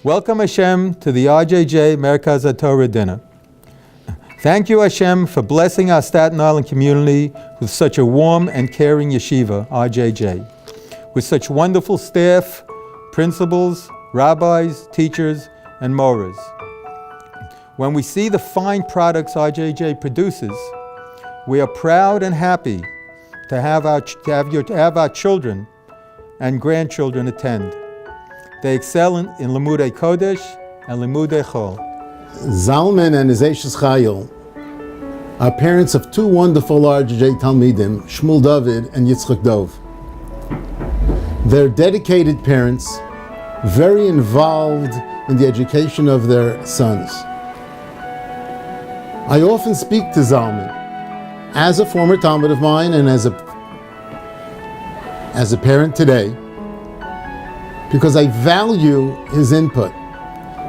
Welcome Hashem to the RJJ Merkaz HaTorah dinner. Thank you Hashem for blessing our Staten Island community with such a warm and caring yeshiva, RJJ, with such wonderful staff, principals, rabbis, teachers, and moras. When we see the fine products RJJ produces, we are proud and happy to have our children and grandchildren attend. They excel in Limudei Kodesh and Limudei Chol. Zalman and his Eishes Chayil are parents of two wonderful RJJ Talmidim, Shmuel David and Yitzchak Dov. They're dedicated parents, very involved in the education of their sons. I often speak to Zalman as a former Talmid of mine and as a parent today, because I value his input,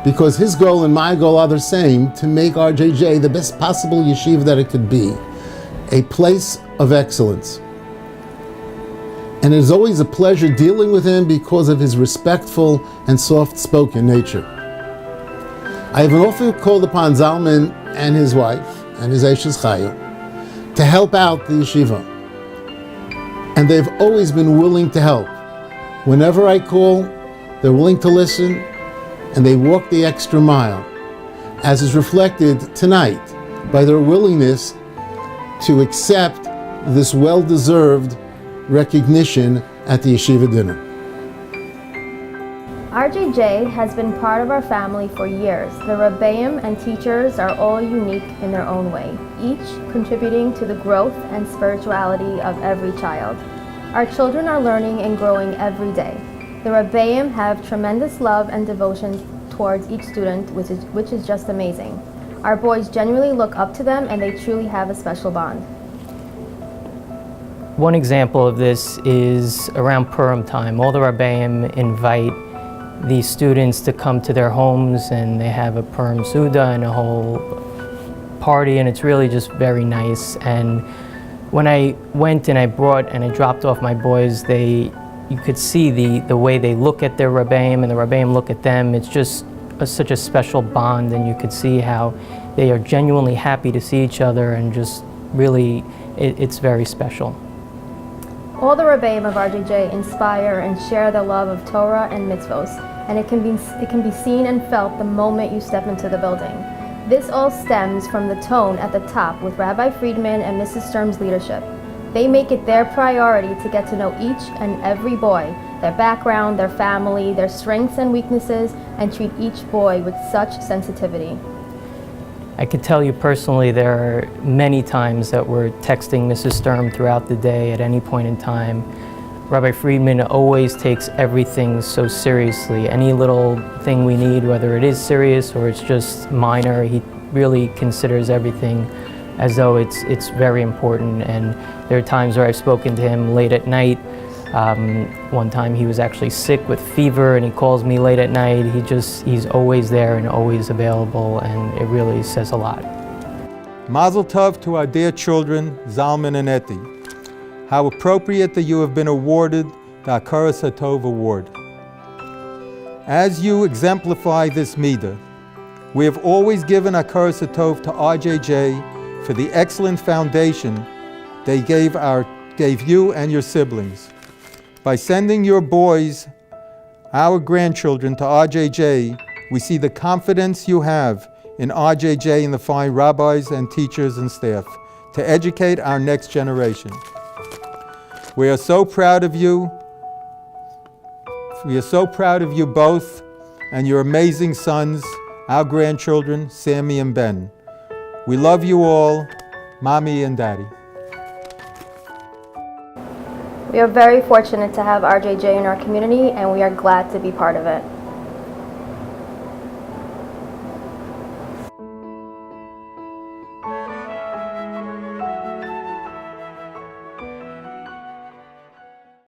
because his goal and my goal are the same, to make RJJ the best possible yeshiva that it could be, a place of excellence. And it is always a pleasure dealing with him because of his respectful and soft-spoken nature. I have often called upon Zalman and his wife and his Eishes Chayil to help out the yeshiva. And they've always been willing to help. Whenever I call, they're willing to listen, and they walk the extra mile, as is reflected tonight by their willingness to accept this well-deserved recognition at the yeshiva dinner. RJJ has been part of our family for years. The Rebbeim and teachers are all unique in their own way, each contributing to the growth and spirituality of every child. Our children are learning and growing every day. The Rebbeim have tremendous love and devotion towards each student, which is just amazing. Our boys genuinely look up to them, and they truly have a special bond. One example of this is around Purim time. All the Rebbeim invite the students to come to their homes, and they have a Purim Suda and a whole party, and it's really just very nice. And when I went and I dropped off my boys, you could see the way they look at their Rebbeim and the Rebbeim look at them. It's just such a special bond, and you could see how they are genuinely happy to see each other, and just really, it's very special. All the Rebbeim of RJJ inspire and share the love of Torah and mitzvos, and it can be seen and felt the moment you step into the building. This all stems from the tone at the top with Rabbi Friedman and Mrs. Sturm's leadership. They make it their priority to get to know each and every boy, their background, their family, their strengths and weaknesses, and treat each boy with such sensitivity. I could tell you personally, there are many times that we're texting Mrs. Sturm throughout the day at any point in time. Rabbi Friedman always takes everything so seriously. Any little thing we need, whether it is serious or it's just minor, he really considers everything as though it's very important. And there are times where I've spoken to him late at night. One time he was actually sick with fever, and he calls me late at night. He's always there and always available, and it really says a lot. Mazel tov to our dear children, Zalman and Eti. How appropriate that you have been awarded the Hakaras HaTov Award. As you exemplify this midah, we have always given Hakaras HaTov to RJJ for the excellent foundation they gave you and your siblings. By sending your boys, our grandchildren, to RJJ, we see the confidence you have in RJJ and the fine rabbis and teachers and staff to educate our next generation. We are so proud of you. We are so proud of you both and your amazing sons, our grandchildren, Sammy and Ben. We love you all, Mommy and Daddy. We are very fortunate to have RJJ in our community, and we are glad to be part of it.